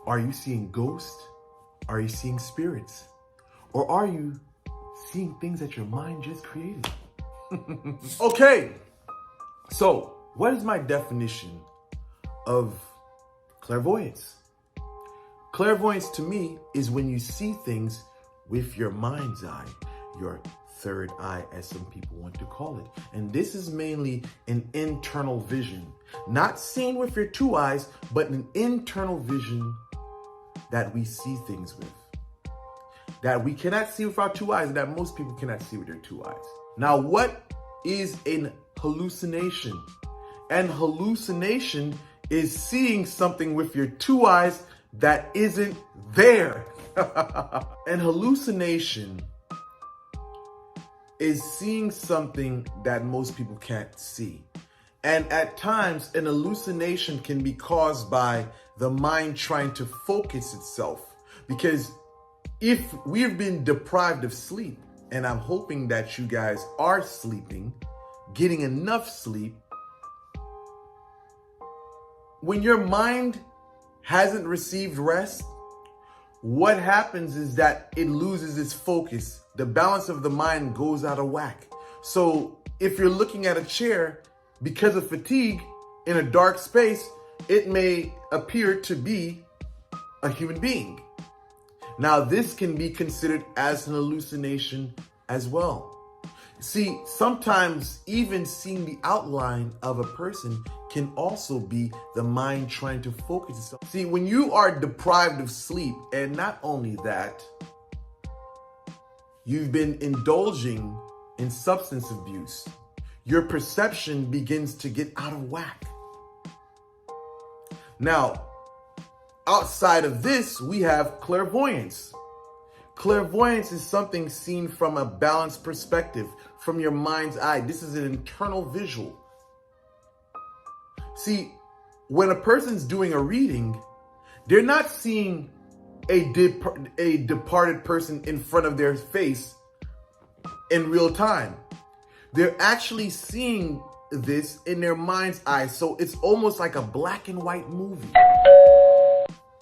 Are you seeing ghosts? Are you seeing spirits? Or are you seeing things that your mind just created? Okay, so what is my definition of clairvoyance? Clairvoyance to me is when you see things with your mind's eye, your third eye, as some people want to call it. And this is mainly an internal vision, not seen with your two eyes, but an internal vision that we see things with, that we cannot see with our two eyes, and that most people cannot see with their two eyes. Now, what is an hallucination? An hallucination is seeing something with your two eyes that isn't there. An hallucination is seeing something that most people can't see. And at times, an hallucination can be caused by the mind trying to focus itself. Because if we've been deprived of sleep, and I'm hoping that you guys are sleeping, getting enough sleep, when your mind hasn't received rest, what happens is that it loses its focus. The balance of the mind goes out of whack. So if you're looking at a chair, because of fatigue in a dark space, it may appear to be a human being. Now, this can be considered as an hallucination as well. See, sometimes even seeing the outline of a person can also be the mind trying to focus itself. See, when you are deprived of sleep, and not only that, you've been indulging in substance abuse, your perception begins to get out of whack. Now, outside of this, we have clairvoyance. Clairvoyance is something seen from a balanced perspective, from your mind's eye. This is an internal visual. See, when a person's doing a reading, they're not seeing a departed person in front of their face in real time. They're actually seeing this in their mind's eye. So it's almost like a black and white movie.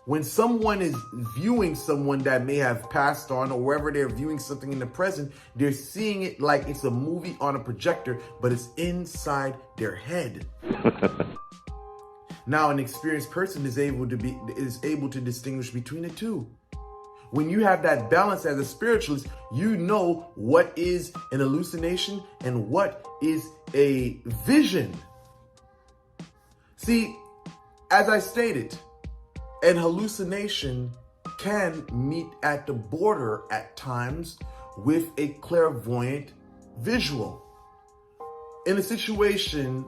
When someone is viewing someone that may have passed on, or wherever they're viewing something in the present, they're seeing it like it's a movie on a projector, but it's inside their head. Now, an experienced person is able to distinguish between the two. When you have that balance as a spiritualist, you know what is an hallucination and what is a vision. See, as I stated, an hallucination can meet at the border at times with a clairvoyant visual. In a situation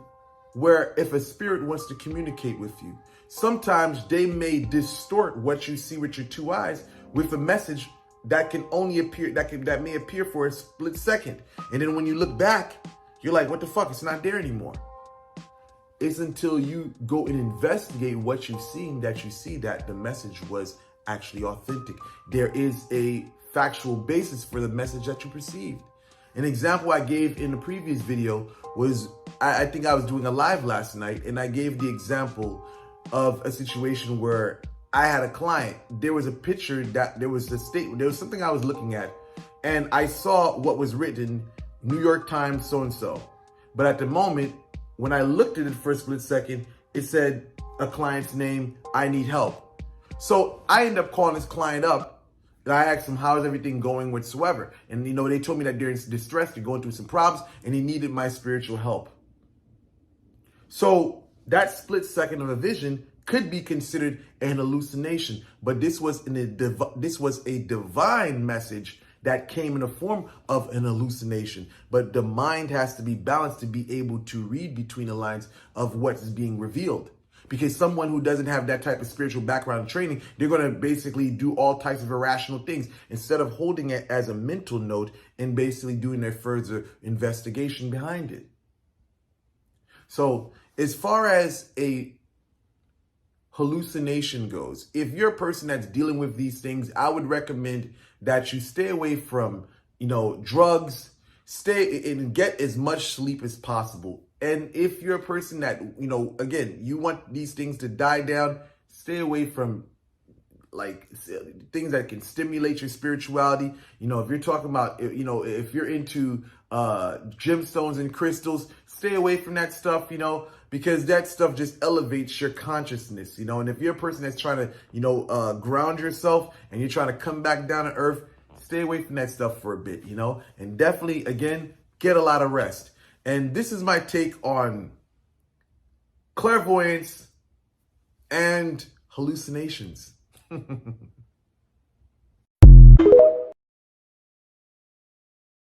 where if a spirit wants to communicate with you, sometimes they may distort what you see with your two eyes with a message that can only appear, that may appear for a split second. And then when you look back, you're like, what the fuck? It's not there anymore. It's until you go and investigate what you've seen that you see that the message was actually authentic. There is a factual basis for the message that you perceived. An example I gave in the previous video was, I think I was doing a live last night, and I gave the example of a situation where I had a client. There was a picture there was something I was looking at, and I saw what was written, New York Times so-and-so. But at the moment, when I looked at it for a split second, it said a client's name, I need help. So I ended up calling this client up, and I asked him, how is everything going whatsoever? And they told me that they're in distress, they're going through some problems, and he needed my spiritual help. So that split second of a vision could be considered an hallucination, but this was a divine message that came in the form of an hallucination. But the mind has to be balanced to be able to read between the lines of what is being revealed. Because someone who doesn't have that type of spiritual background and training, they're going to basically do all types of irrational things instead of holding it as a mental note and basically doing their further investigation behind it. So as far as a hallucination goes, if you're a person that's dealing with these things, I would recommend that you stay away from, drugs, stay and get as much sleep as possible. And if you're a person that, again, you want these things to die down, stay away from things that can stimulate your spirituality. You know, if you're talking about, you know, if you're into gemstones and crystals, stay away from that stuff, you know, because that stuff just elevates your consciousness, you know. And if you're a person that's trying to, you know, ground yourself and you're trying to come back down to earth, stay away from that stuff for a bit, you know, and definitely, again, get a lot of rest. And this is my take on clairvoyance and hallucinations.